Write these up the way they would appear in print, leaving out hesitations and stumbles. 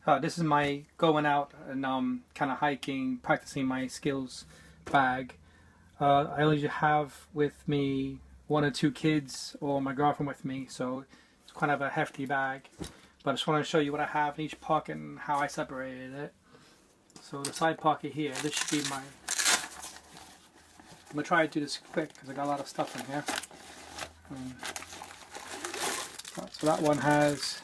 This is my going out and kind of hiking, practicing my skills bag. I usually have with me 1 or 2 kids or my girlfriend with me, so it's kind of a hefty bag. But I just want to show you what I have in each pocket and how I separated it. So the side pocket here, this should be my... I'm going to try to do this quick because I got a lot of stuff in here. So that one has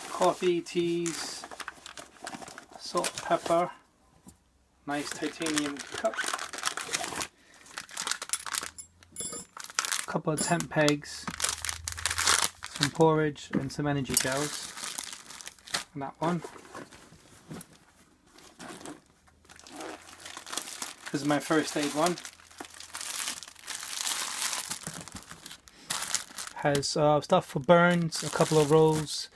coffee, teas, salt, pepper, nice titanium cup, a couple of tent pegs, some porridge and some energy gels, and that one. This is my first aid one. Has stuff for burns, a couple of rolls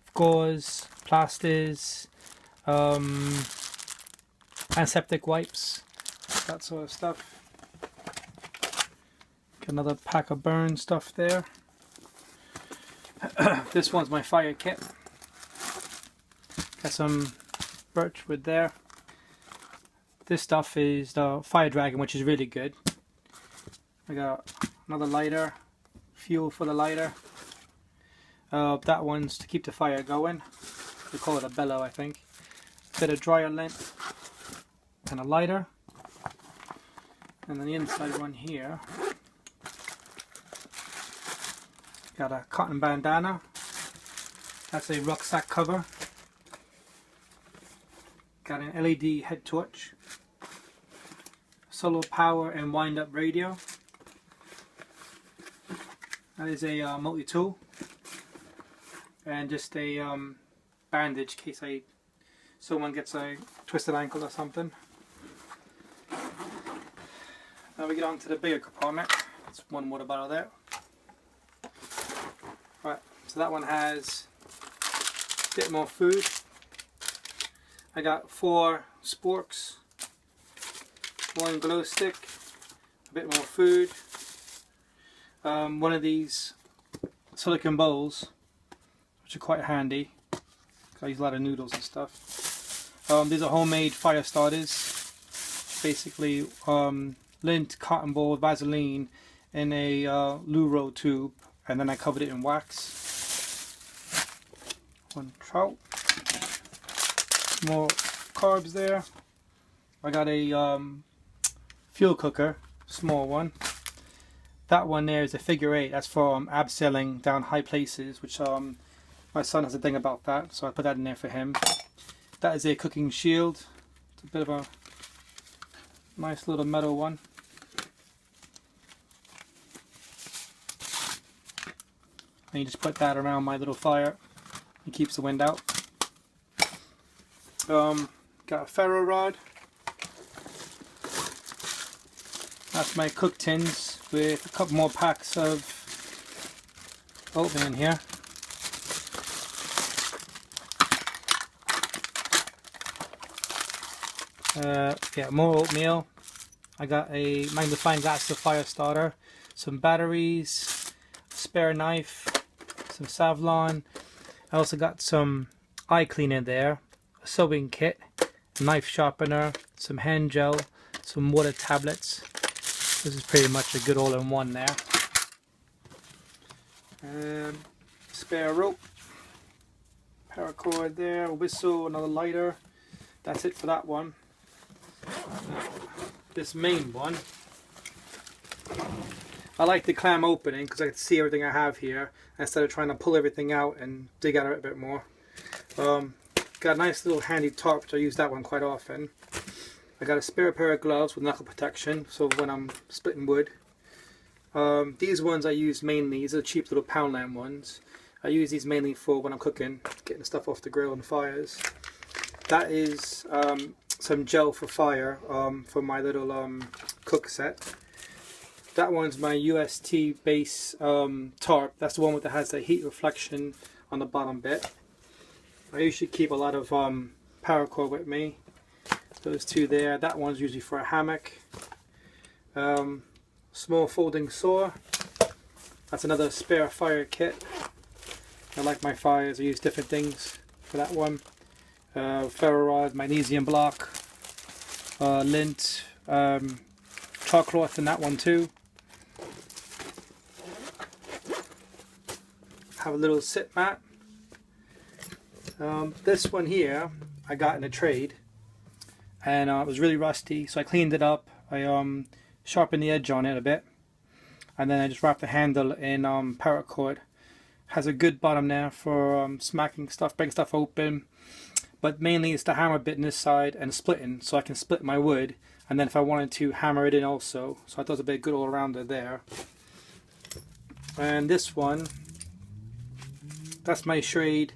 of gauze, plasters, antiseptic wipes, that sort of stuff. Got another pack of burn stuff there. This one's my fire kit. Got some birch wood there. This stuff is the fire dragon, which is really good. I got another lighter, fuel for the lighter. That one's to keep the fire going. They call it a bellow, I think. A bit of dryer lint and a lighter. And then the inside one here, got a cotton bandana. That's a rucksack cover. Got an LED head torch. Solar power and wind up radio. That is a multi-tool. And just a bandage in case someone gets a twisted ankle or something. Now we get on to the bigger compartment. That's one water bottle there. Right, so that one has a bit more food. I got 4 sporks, 1 glow stick, a bit more food, one of these silicone bowls, which are quite handy. I use a lot of noodles and stuff. These are homemade fire starters. Basically, lint, cotton ball, Vaseline in a Luro tube, and then I covered it in wax. 1 trout. More carbs there. I got a fuel cooker, small one. That one there is a figure 8. That's for abseiling down high places, which my son has a thing about that, so I put that in there for him. That is a cooking shield. It's a bit of a nice little metal one. And you just put that around my little fire. It keeps the wind out. Got a ferro rod. That's my cook tins with a couple more packs of oatmeal in here. Yeah, more oatmeal. I got a magnifying glass of fire starter, some batteries, a spare knife, some Savlon. I also got some eye cleaner there, a sewing kit, a knife sharpener, some hand gel, some water tablets. This is pretty much a good all-in-one there. Spare rope, paracord there, a whistle, another lighter. That's it for that one. This main one, I like the clam opening because I can see everything I have here instead of trying to pull everything out and dig out a bit more. Got a nice little handy tarp, which I use that one quite often. I got a spare pair of gloves with knuckle protection, so when I'm splitting wood. These ones I use mainly, these are cheap little Poundland ones. I use these mainly for when I'm cooking, getting the stuff off the grill and fires. That is some gel for fire for my little cook set. That one's my UST base tarp. That's the one that has the heat reflection on the bottom bit. I usually keep a lot of paracord with me. Those 2 there. That one's usually for a hammock. Small folding saw. That's another spare fire kit. I like my fires. I use different things for that one. Ferro rod, magnesium block, lint, chalk cloth in that one too. Have a little sit mat. This one here I got in a trade, and it was really rusty, so I cleaned it up. I sharpened the edge on it a bit, and then I just wrapped the handle in paracord. Has a good bottom there for smacking stuff, breaking stuff open, but mainly it's the hammer bit in this side and splitting, so I can split my wood, and then if I wanted to hammer it in also. So I thought it was a bit good all arounder there. And this one, that's my Schrade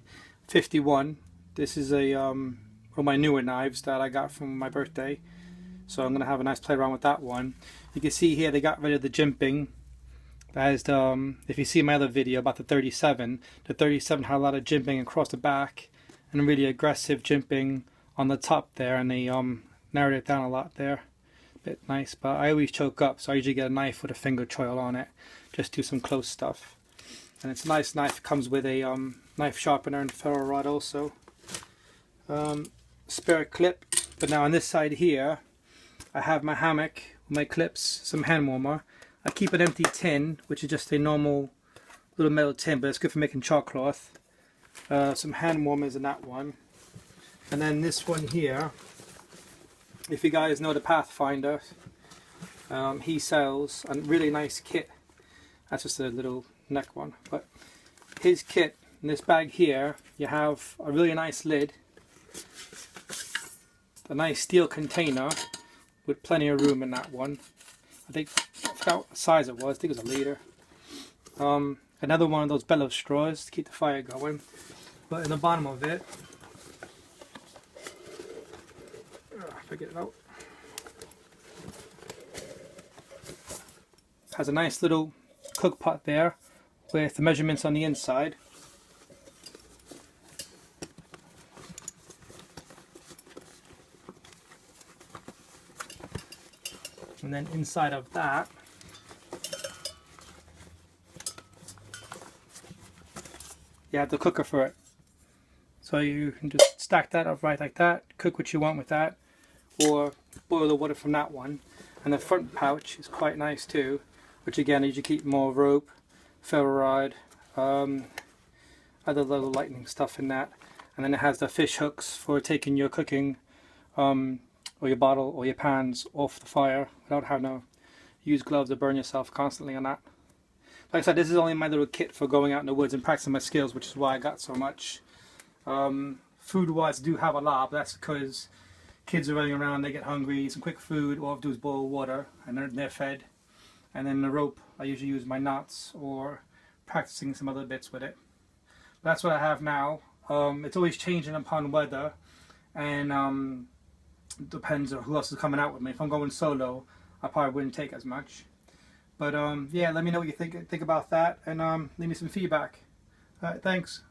51. This is a one of my newer knives that I got from my birthday, so I'm gonna have a nice play around with that one. You can see here they got rid of the jimping. That is the, if you see my other video about the 37 had a lot of jimping across the back and really aggressive jimping on the top there, and they narrowed it down a lot there. Bit nice, but I always choke up, so I usually get a knife with a finger choil on it, just do some close stuff. And it's a nice knife. It comes with a knife sharpener and ferro rod also. Spare clip, but now on this side here I have my hammock, my clips, some hand warmer. I keep an empty tin, which is just a normal little metal tin, but it's good for making chalk cloth. Some hand warmers in that one. And then this one here, if you guys know the Pathfinder, he sells a really nice kit. That's just a little neck one, but his kit, in this bag here, you have a really nice lid, a nice steel container with plenty of room in that one. I forgot what size it was. I think it was a liter. Another one of those bellows straws to keep the fire going. But in the bottom of it, if I get it out, has a nice little cook pot there with the measurements on the inside. And then inside of that, you have the cooker for it. So you can just stack that up right like that, cook what you want with that, or boil the water from that one. And the front pouch is quite nice too, which again, you keep more rope, ferro rod, other little lightning stuff in that. And then it has the fish hooks for taking your cooking or your bottle or your pans off the fire without having to use gloves to burn yourself constantly on that. Like I said, this is only my little kit for going out in the woods and practicing my skills, which is why I got so much. Food wise, I do have a lot, but that's because kids are running around, they get hungry, some quick food, all I have to do is boil water and they're fed. And then the rope, I usually use my knots or practicing some other bits with it. But that's what I have now. It's always changing upon weather, and depends on who else is coming out with me. If I'm going solo, I probably wouldn't take as much. But yeah, let me know what you think about that, and leave me some feedback. Alright, thanks.